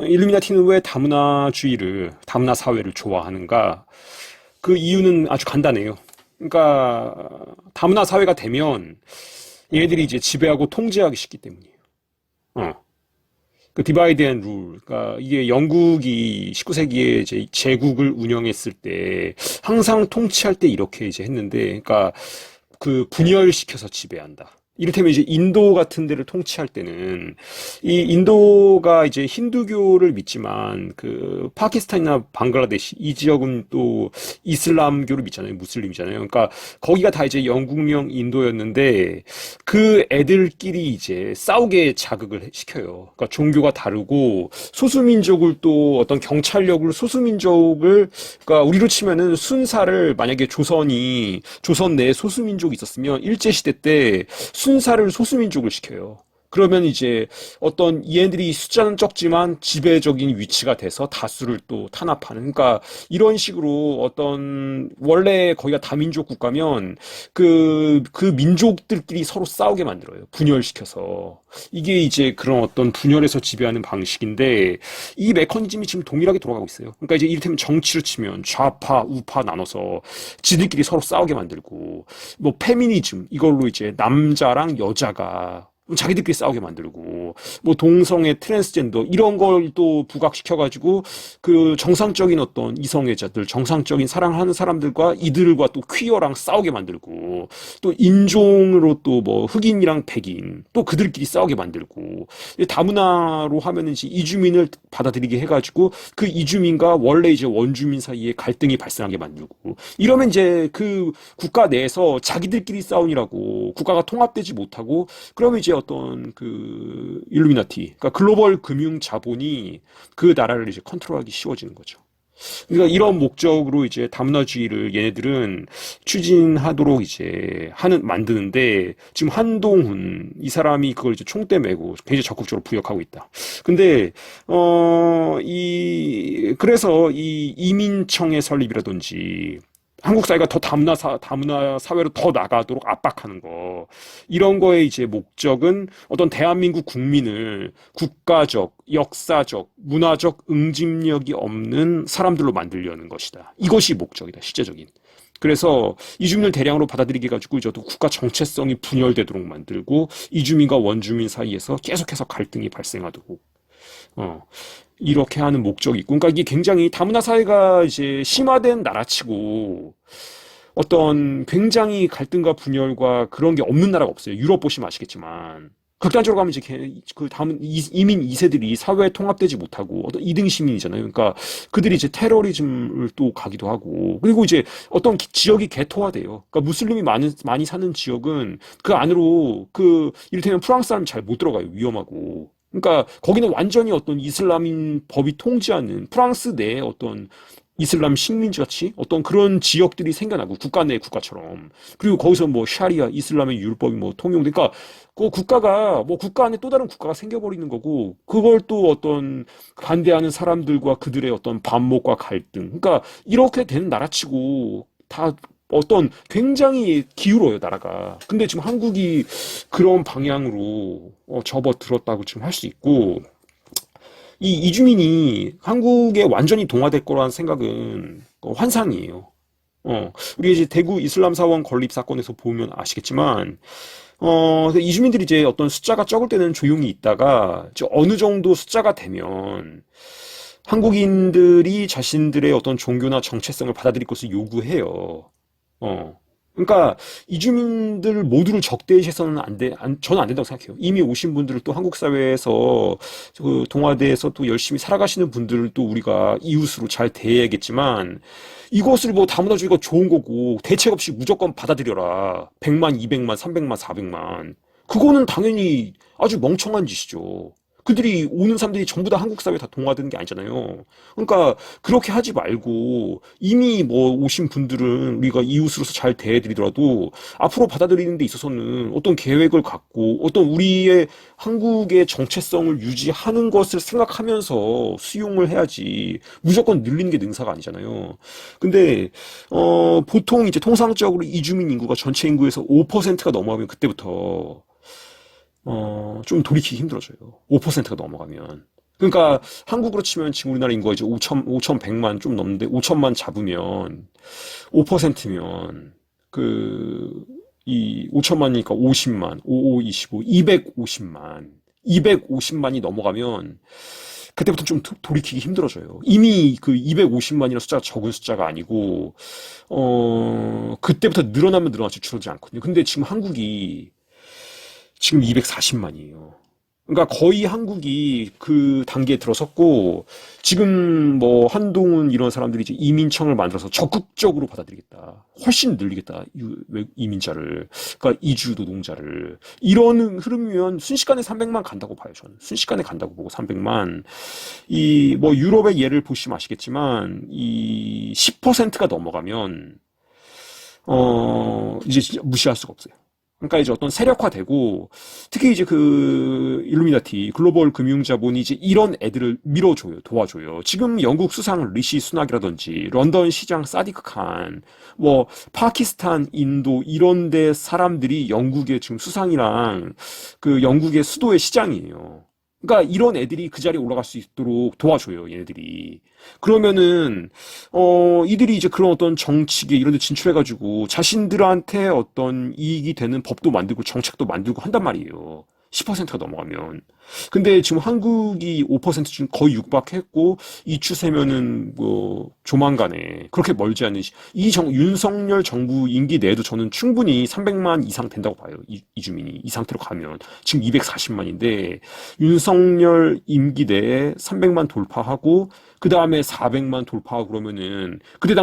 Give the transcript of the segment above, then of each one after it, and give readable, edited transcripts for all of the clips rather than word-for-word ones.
일루미나티는 왜 다문화 사회를 좋아하는가? 그 이유는 아주 간단해요. 그러니까 다문화 사회가 되면 얘네들이 이제 지배하고 통제하기 쉽기 때문이에요. 어. 그 디바이드 앤 룰. 그러니까 이게 영국이 19세기에 이제 제국을 운영했을 때 항상 통치할 때 이렇게 이제 했는데, 그러니까 그 분열시켜서 지배한다. 이를테면 이제 인도 같은 데를 통치할 때는 이 인도가 이제 힌두교를 믿지만 그 파키스탄이나 방글라데시 이 지역은 또 이슬람교를 믿잖아요. 무슬림이잖아요. 그러니까 거기가 다 이제 영국령 인도였는데 그 애들끼리 이제 싸우게 자극을 시켜요. 그러니까 종교가 다르고 소수민족을 또 어떤 경찰력을 소수민족을 그러니까 우리로 치면은 순사를 만약에 조선 내에 소수민족이 있었으면 일제시대 때 순사를 소수민족을 시켜요. 그러면 이제 어떤 얘네들이 숫자는 적지만 지배적인 위치가 돼서 다수를 또 탄압하는. 그러니까 이런 식으로 어떤 원래 거기가 다민족 국가면 그 민족들끼리 서로 싸우게 만들어요. 분열시켜서. 이게 이제 그런 어떤 분열해서 지배하는 방식인데 이 메커니즘이 지금 동일하게 돌아가고 있어요. 그러니까 이제 이를테면 정치를 치면 좌파, 우파 나눠서 지들끼리 서로 싸우게 만들고 뭐 페미니즘 이걸로 이제 남자랑 여자가 자기들끼리 싸우게 만들고 뭐 동성애 트랜스젠더 이런 걸 또 부각시켜가지고 그 정상적인 어떤 이성애자들 정상적인 사랑하는 사람들과 이들과 또 퀴어랑 싸우게 만들고 또 인종으로 또 뭐 흑인이랑 백인 또 그들끼리 싸우게 만들고 다문화로 하면은 이제 이주민을 받아들이게 해가지고 그 이주민과 원래 이제 원주민 사이에 갈등이 발생하게 만들고 이러면 이제 그 국가 내에서 자기들끼리 싸우느라고 국가가 통합되지 못하고 그러면 이제 어떤 그 일루미나티, 그러니까 글로벌 금융 자본이 그 나라를 이제 컨트롤하기 쉬워지는 거죠. 그러니까 이런 목적으로 이제 다문화주의를 얘네들은 추진하도록 이제 만드는데 지금 한동훈 이 사람이 그걸 이제 총대 메고 굉장히 적극적으로 부역하고 있다. 근데 그래서 이 이민청의 설립이라든지 한국 사회가 더 다문화 사회로 더 나가도록 압박하는 거. 이런 거의 이제 목적은 어떤 대한민국 국민을 국가적, 역사적, 문화적 응집력이 없는 사람들로 만들려는 것이다. 이것이 목적이다, 실제적인. 그래서 이주민을 대량으로 받아들이게 해가지고 이제 또 국가 정체성이 분열되도록 만들고 이주민과 원주민 사이에서 계속해서 갈등이 발생하도록 이렇게 하는 목적이 있고, 그러니까 이게 굉장히 다문화 사회가 이제 심화된 나라치고 어떤 굉장히 갈등과 분열과 그런 게 없는 나라가 없어요. 유럽 보시면 아시겠지만. 극단적으로 가면 이제 이민 2세들이 사회에 통합되지 못하고 어떤 이등 시민이잖아요. 그러니까 그들이 이제 테러리즘을 또 가기도 하고 그리고 이제 어떤 지역이 개토화돼요. 그러니까 무슬림이 많이 사는 지역은 그 안으로 이를테면 프랑스 사람이 잘 못 들어가요. 위험하고. 그러니까 거기는 완전히 어떤 이슬람인 법이 통제하는 프랑스 내에 어떤 이슬람 식민지 같이 어떤 그런 지역들이 생겨나고 국가 내 국가처럼 그리고 거기서 뭐 샤리아 이슬람의 율법이 뭐 통용되니까 그 국가가 뭐 국가 안에 또 다른 국가가 생겨버리는 거고 그걸 또 어떤 반대하는 사람들과 그들의 어떤 반목과 갈등 그러니까 이렇게 되는 나라치고 다 어떤 굉장히 기울어요 나라가. 근데 지금 한국이 그런 방향으로 접어들었다고 지금 할 수 있고 이 이주민이 한국에 완전히 동화될 거라는 생각은 환상이에요. 우리 이제 대구 이슬람 사원 건립 사건에서 보면 아시겠지만 이주민들이 이제 어떤 숫자가 적을 때는 조용히 있다가 이제 어느 정도 숫자가 되면 한국인들이 자신들의 어떤 종교나 정체성을 받아들일 것을 요구해요. 어. 그러니까 이주민들 모두를 적대시해서는 저는 안 된다고 생각해요. 이미 오신 분들을 또 한국 사회에서 그 동아대에서 또 열심히 살아가시는 분들을 또 우리가 이웃으로 잘 대해야겠지만 이것을 뭐 다문화주의가 좋은 거고 대책 없이 무조건 받아들여라. 100만, 200만, 300만, 400만. 그거는 당연히 아주 멍청한 짓이죠. 그들이 오는 사람들이 전부 다 한국 사회에 다 동화되는 게 아니잖아요. 그러니까 그렇게 하지 말고 이미 뭐 오신 분들은 우리가 이웃으로서 잘 대해드리더라도 앞으로 받아들이는 데 있어서는 어떤 계획을 갖고 어떤 우리의 한국의 정체성을 유지하는 것을 생각하면서 수용을 해야지 무조건 늘리는 게 능사가 아니잖아요. 근데 보통 이제 통상적으로 이주민 인구가 전체 인구에서 5%가 넘어가면 그때부터 좀 돌이키기 힘들어져요. 5%가 넘어가면. 그러니까 한국으로 치면 지금 우리나라 인구가 이제 5,100만 좀 넘는데 5천만 잡으면 5%면 이 5천만이니까 50만, 25, 250만. 250만이 넘어가면 그때부터 좀 돌이키기 힘들어져요. 이미 그 250만이라는 숫자가 적은 숫자가 아니고 그때부터 늘어나면 늘어나지 줄어들지 않거든요. 근데 지금 한국이 지금 240만이에요. 그러니까 거의 한국이 그 단계에 들어섰고, 지금 뭐 한동훈 이런 사람들이 이제 이민청을 만들어서 적극적으로 받아들이겠다. 훨씬 늘리겠다. 이민자를. 그러니까 이주 노동자를. 이런 흐름이면 순식간에 300만 간다고 봐요, 저는. 순식간에 간다고 보고 300만. 이 뭐 유럽의 예를 보시면 아시겠지만, 이 10%가 넘어가면 이제 진짜 무시할 수가 없어요. 그러니까 이제 어떤 세력화되고, 특히 이제 그 일루미나티 글로벌 금융자본이 이제 이런 애들을 밀어줘요, 도와줘요. 지금 영국 수상 리시 수낙이라든지 런던 시장 사디크 칸, 뭐 파키스탄, 인도 이런 데 사람들이 영국의 지금 수상이랑 그 영국의 수도의 시장이에요. 그러니까 이런 애들이 그 자리에 올라갈 수 있도록 도와줘요, 얘네들이. 그러면은 이들이 이제 그런 어떤 정치계 이런 데 진출해가지고 자신들한테 어떤 이익이 되는 법도 만들고 정책도 만들고 한단 말이에요. 10%가 넘어가면. 근데 지금 한국이 5% 지금 거의 육박했고, 이 추세면은 뭐 조만간에 그렇게 멀지 않은 윤석열 정부 임기 내에도 저는 충분히 300만 이상 된다고 봐요. 이주민이 이 상태로 가면 지금 240만인데 윤석열 임기 내에 300만 돌파하고 그 다음에 400만 돌파하고 그러면은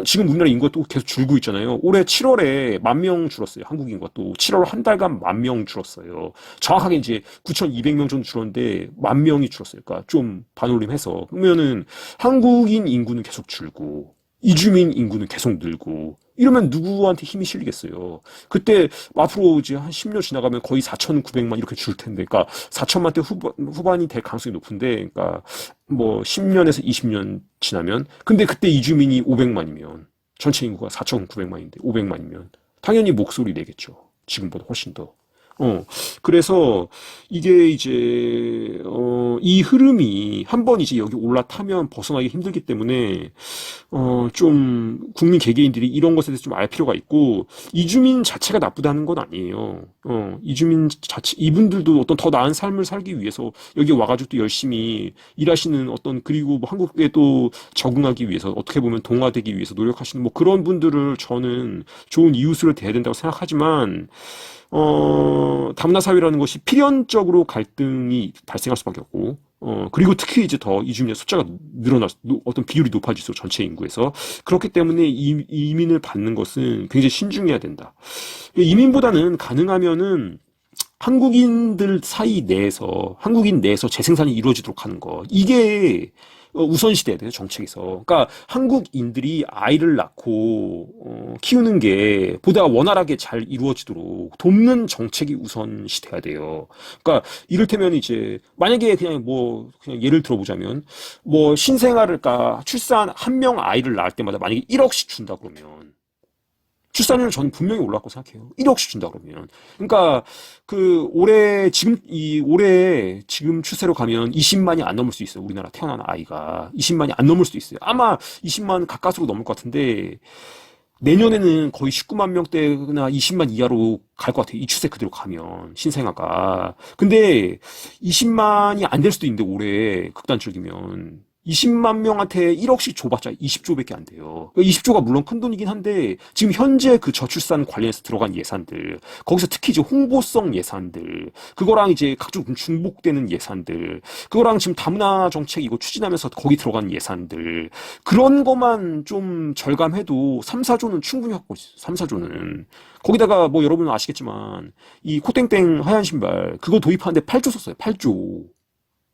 지금 우리나라 인구가 또 계속 줄고 있잖아요. 올해 7월에 10,000명 줄었어요. 한국 인구가 또 7월 한 달간 10,000명 줄었어요. 정확하게 이제 9,200명 정도 줄었는데 10,000명이 줄었어요. 그러니까 좀 반올림해서 그러면은 한국인 인구는 계속 줄고 이주민 인구는 계속 늘고 이러면 누구한테 힘이 실리겠어요. 그때 앞으로 이제 한 10년 지나가면 거의 4,900만 이렇게 줄 텐데, 그러니까 4천만 대 후반이 될 가능성이 높은데, 그러니까 뭐 10년에서 20년 지나면, 근데 그때 이주민이 500만이면 전체 인구가 4,900만인데 500만이면 당연히 목소리 내겠죠. 지금보다 훨씬 더. 그래서 이게 이제 이 흐름이 한번 이제 여기 올라타면 벗어나기 힘들기 때문에 좀 국민 개개인들이 이런 것에 대해서 좀 알 필요가 있고, 이주민 자체가 나쁘다는 건 아니에요. 이주민 자체 이분들도 어떤 더 나은 삶을 살기 위해서 여기 와가지고 또 열심히 일하시는 어떤, 그리고 뭐 한국에 또 적응하기 위해서 어떻게 보면 동화되기 위해서 노력하시는 뭐 그런 분들을 저는 좋은 이웃으로 대해야 된다고 생각하지만, 다문화 사회라는 것이 필연적으로 갈등이 발생할 수밖에 없고, 그리고 특히 이제 더 이주민의 숫자가 어떤 비율이 높아질수록 전체 인구에서. 그렇기 때문에 이민을 받는 것은 굉장히 신중해야 된다. 이민보다는 가능하면은 한국인들 사이 내에서, 한국인 내에서 재생산이 이루어지도록 하는 거. 이게 우선시돼야 돼요, 정책에서. 그러니까 한국인들이 아이를 낳고 키우는 게 보다 원활하게 잘 이루어지도록 돕는 정책이 우선시돼야 돼요. 그러니까 이를테면 이제 만약에 그냥 예를 들어보자면 뭐 신생아를, 그러니까 출산 한 명 아이를 낳을 때마다 만약에 1억씩 준다 그러면 출산율은 저는 분명히 올랐고 생각해요. 1억씩 준다 그러면. 그러니까 올해 지금 추세로 가면 20만이 안 넘을 수 있어요. 우리나라 태어난 아이가 20만이 안 넘을 수도 있어요. 아마 20만 가까스로 넘을 것 같은데 내년에는 거의 19만 명대나 20만 이하로 갈 것 같아요. 이 추세 그대로 가면 신생아가. 근데 20만이 안 될 수도 있는데 올해 극단적이면 20만 명한테 1억씩 줘봤자 20조밖에 안 돼요. 20조가 물론 큰 돈이긴 한데 지금 현재 그 저출산 관련해서 들어간 예산들, 거기서 특히 이제 홍보성 예산들, 그거랑 이제 각종 중복되는 예산들, 그거랑 지금 다문화 정책 이거 추진하면서 거기 들어간 예산들, 그런 것만 좀 절감해도 3, 4조는 충분히 확보할 수 있어요. 3, 4조는. 거기다가 뭐 여러분은 아시겠지만 이 코땡땡 하얀 신발 그거 도입하는데 8조 썼어요. 8조.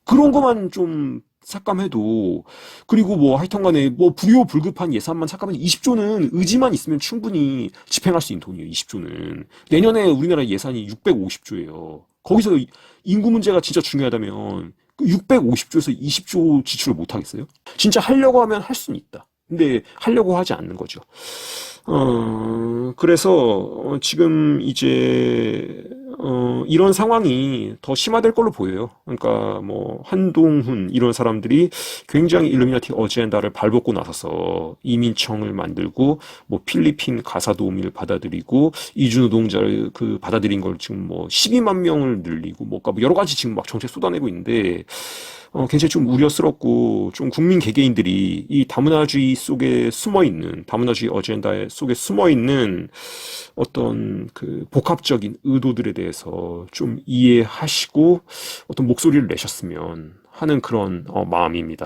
그런 것만 좀 삭감해도, 그리고 뭐 하여튼 간에 뭐 불효불급한 예산만 삭감해도 20조는 의지만 있으면 충분히 집행할 수 있는 돈이에요. 20조는. 내년에 우리나라 예산이 650조예요. 거기서 인구 문제가 진짜 중요하다면 650조에서 20조 지출을 못 하겠어요? 진짜 하려고 하면 할 수는 있다. 근데 하려고 하지 않는 거죠. 그래서 지금 이제 이런 상황이 더 심화될 걸로 보여요. 그러니까 뭐 한동훈 이런 사람들이 굉장히 일루미나티 어젠다를 발벗고 나서서 이민청을 만들고 뭐 필리핀 가사도우미를 받아들이고 이주노동자를 그 받아들인 걸 지금 뭐 12만 명을 늘리고 뭐 여러 가지 지금 막 정책 쏟아내고 있는데 굉장히 좀 우려스럽고 좀 국민 개개인들이 이 다문화주의 속에 숨어 있는 다문화주의 어젠다 속에 숨어 있는 어떤 그 복합적인 의도들에 대해서 좀 이해하시고 어떤 목소리를 내셨으면 하는 그런 마음입니다.